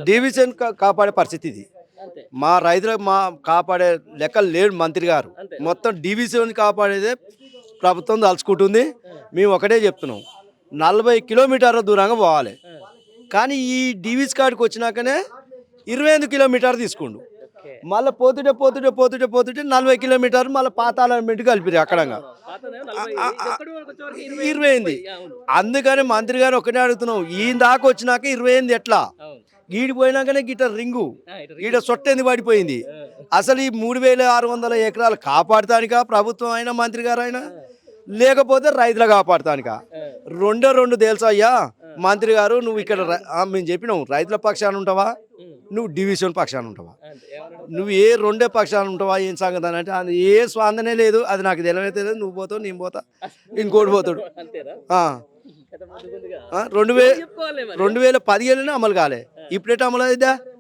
Division కాపాడే పరిస్థితి ఇది. అంతే. మా రైతులకు కాపాడే లెక్కలు లేడు మంత్రి గారు. అంతే. మొత్తం డివిజన్ కాపాడేదే ప్రభుత్వం తలుచుకుంటుంది. మేము ఒకటే చెప్తున్నాం, 40 కిలోమీటర్ల దూరంగా పోవాలి. కానీ ఈ డివిజ్ కాడికి వచ్చినాకనే 25 కిలోమీటర్ తీసుకుండు. ఓకే. మళ్ళీ పోతుంటే 40 కిలోమీటర్లు మళ్ళీ పాతాళమెంట్ కలిపిరు అక్కడంగా. పాతదే 40 ఇది ఎక్కడి వరకు వచ్చేవరకు 28. అవును. అందుకని మంత్రి గారు ఒకటే అడుగుతున్నాం, ఈయన దాకా వచ్చినాక 28 ఎట్లా? అవును. గీడి పోయినాకనే గిట్ట రింగు ఇటు ఈడ సొట్టెంది పడిపోయింది. అసలు ఈ 3600 ఎకరాలు కాపాడటానికా ప్రభుత్వం అయినా మంత్రి గారు అయినా, లేకపోతే రైతులు కాపాడటానికా? రెండు తెలుసా అయ్యా మంత్రి గారు. నువ్వు ఇక్కడ మేము చెప్పినావు రైతుల పక్షాన ఉంటావా, నువ్వు డివిజన్ పక్షాన ఉంటావా, అంతే. ఏమన్నాడు? నువ్వు ఏ రెండే పక్షాన ఉంటావా, ఏం సంగతి అని అంటే అది ఏ స్వాందనే లేదు. అది నాకు తెలియలేదు. నువ్వు పోతావు, నేను పోతా, ఇంకోటి పోతాడు. అంతేనా? ఆ, కథ ముందుకుందిగా. 2000 చెప్పుకోవాలి మరి. 2015 అమలు కాలే. ఇప్పుడెట అమలు అయిద్దా?